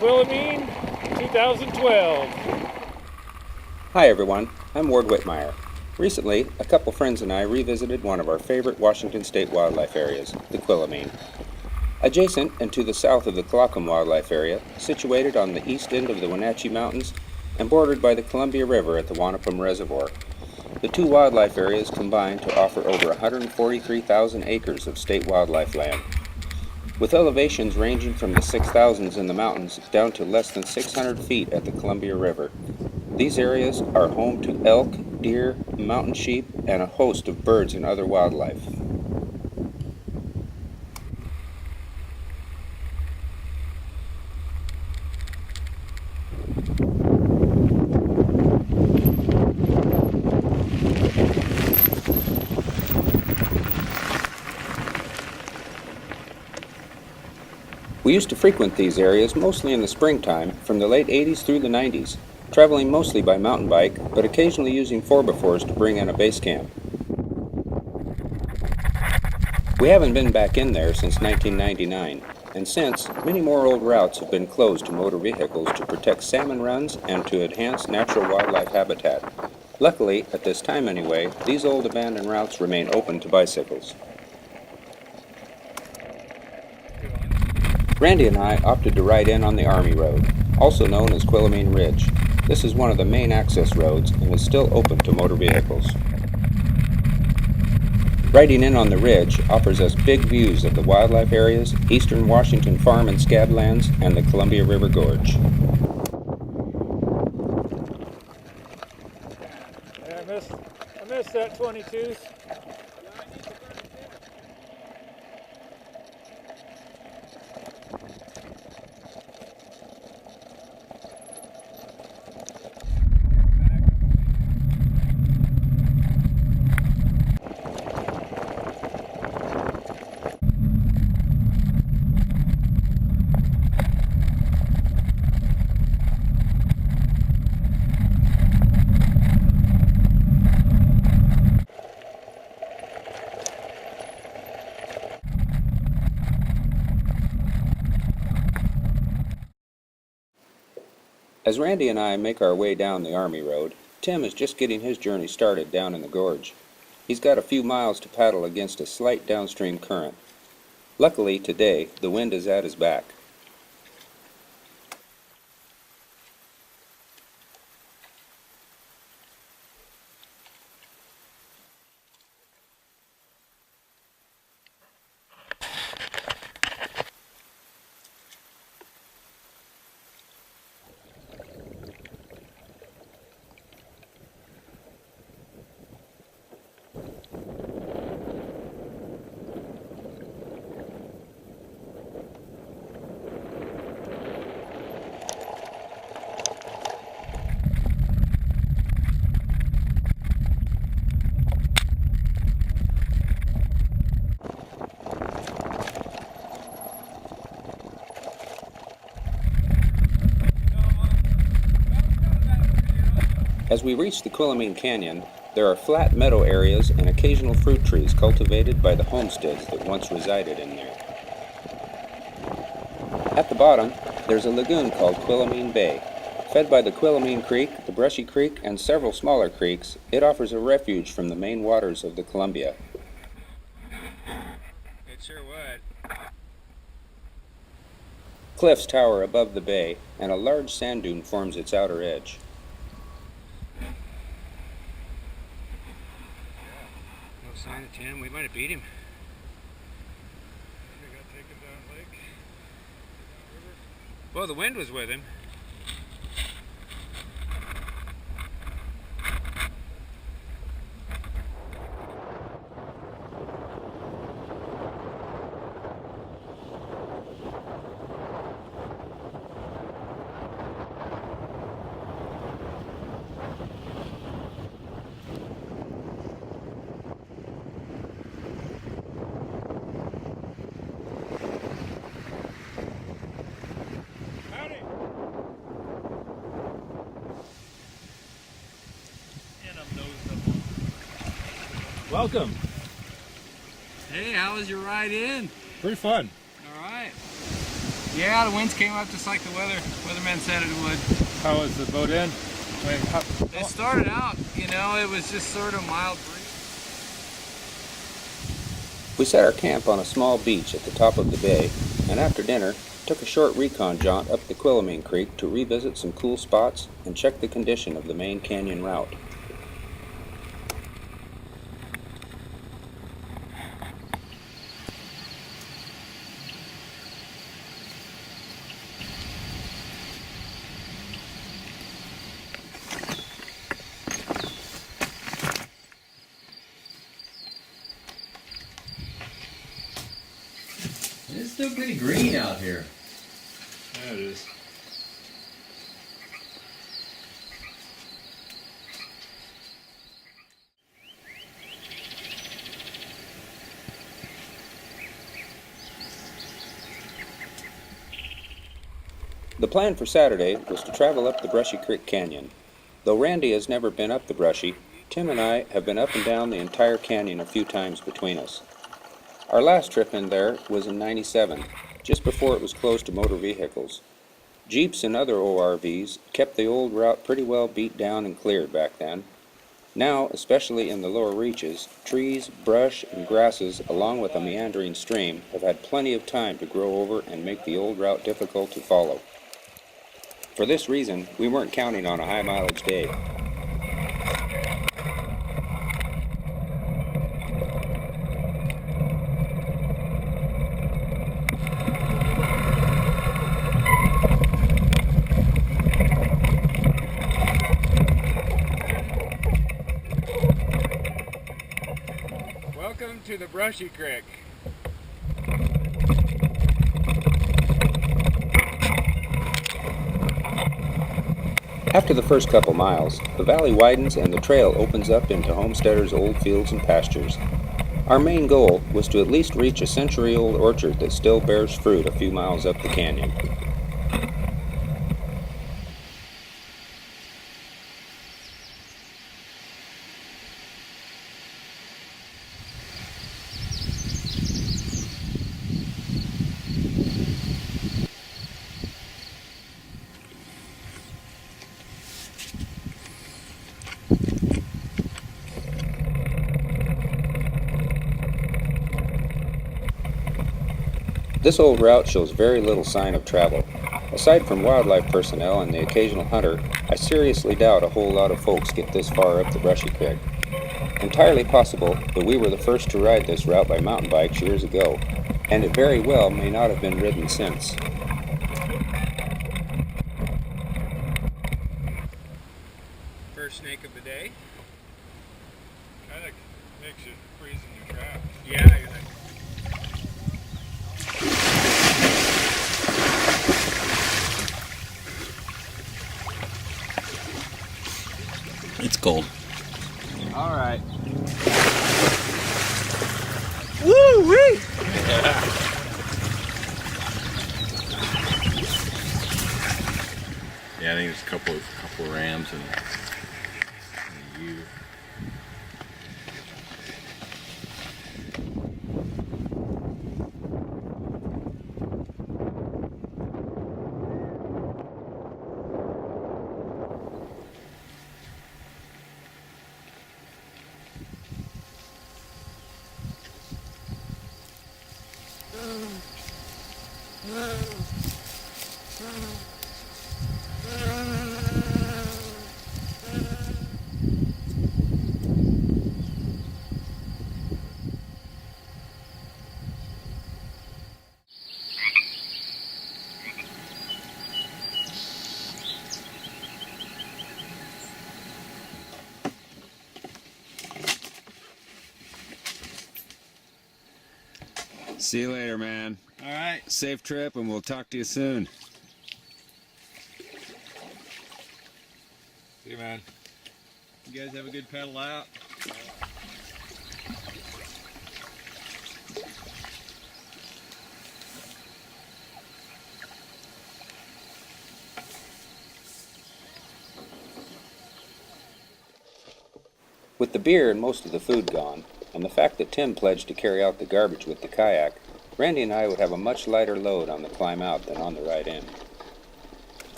Quilomene 2012. Hi everyone, I'm Ward Whitmire. Recently, a couple friends and I revisited one of our favorite Washington State wildlife areas, the Quilomene. Adjacent and to the south of the Quilomene Wildlife Area, situated on the east end of the Wenatchee Mountains and bordered by the Columbia River at the Wanapum Reservoir, the two wildlife areas combine to offer over 143,000 acres of state wildlife land. With elevations ranging from the 6,000s in the mountains down to less than 600 feet at the Columbia River, these areas are home to elk, deer, mountain sheep, and a host of birds and other wildlife. We used to frequent these areas mostly in the springtime from the late 80s through the 90s, traveling mostly by mountain bike, but occasionally using 4x4s to bring in a base camp. We haven't been back in there since 1999, and since, many more old routes have been closed to motor vehicles to protect salmon runs and to enhance natural wildlife habitat. Luckily, at this time anyway, these old abandoned routes remain open to bicycles. Randy and I opted to ride in on the Army Road, also known as Quilomene Ridge. This is one of the main access roads and is still open to motor vehicles. Riding in on the ridge offers us big views of the wildlife areas, eastern Washington farm and scab lands, and the Columbia River Gorge. Yeah, I missed that 22. As Randy and I make our way down the Army Road, Tim is just getting his journey started down in the gorge. He's got a few miles to paddle against a slight downstream current. Luckily, today, the wind is at his back. As we reach the Quilomene Canyon, there are flat meadow areas and occasional fruit trees cultivated by the homesteads that once resided in there. At the bottom, there's a lagoon called Quilomene Bay. Fed by the Quilomene Creek, the Brushy Creek, and several smaller creeks, it offers a refuge from the main waters of the Columbia. It sure would. Cliffs tower above the bay, and a large sand dune forms its outer edge. No sign of Tim. We might have beat him. We got taken down lake. Well, the wind was with him. Welcome. Hey, how was your ride in? Pretty fun. All right. Yeah, the winds came up just like the weatherman said it would. How was the boat in? I mean, It started out, it was just sort of mild breeze. We set our camp on a small beach at the top of the bay, and after dinner, took a short recon jaunt up the Quilomene Creek to revisit some cool spots and check the condition of the main canyon route. It's still pretty green out here. yeah, it is. The plan for Saturday was to travel up the Brushy Creek Canyon. Though Randy has never been up the Brushy, Tim and I have been up and down the entire canyon a few times between us. Our last trip in there was in '97, just before it was closed to motor vehicles. Jeeps and other ORVs kept the old route pretty well beat down and cleared back then. Now, especially in the lower reaches, trees, brush, and grasses, along with a meandering stream, have had plenty of time to grow over and make the old route difficult to follow. For this reason, we weren't counting on a high mileage day. Welcome to the Brushy Creek. After the first couple miles, the valley widens and the trail opens up into homesteaders' old fields and pastures. Our main goal was to at least reach a century-old orchard that still bears fruit a few miles up the canyon. This old route shows very little sign of travel. Aside from wildlife personnel and the occasional hunter, I seriously doubt a whole lot of folks get this far up the Brushy Creek. Entirely possible that we were the first to ride this route by mountain bikes years ago, and it very well may not have been ridden since. First snake of the day. Kind of makes you freeze in your tracks. Yeah, you're like, It's cold. all right. Woo-wee! Yeah, I think there's a couple of rams and a ewe. See you later, man. All right. Safe trip, and we'll talk to you soon. See you, man. You guys have a good pedal out. With the beer and most of the food gone, and the fact that Tim pledged to carry out the garbage with the kayak, Randy and I would have a much lighter load on the climb out than on the ride in.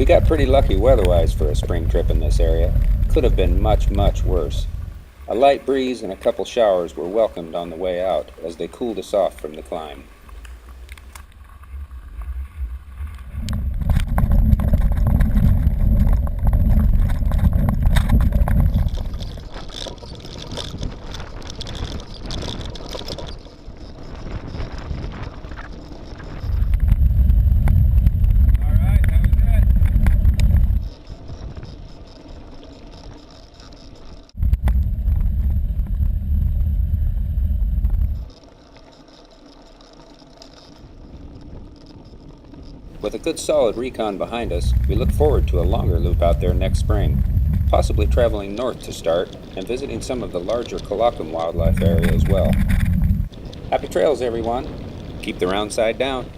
We got pretty lucky weather-wise for a spring trip in this area. Could have been much, much worse. A light breeze and a couple showers were welcomed on the way out as they cooled us off from the climb. With a good solid recon behind us, we look forward to a longer loop out there next spring, possibly traveling north to start and visiting some of the larger Quilomene wildlife area as well. Happy trails, everyone! Keep the round side down.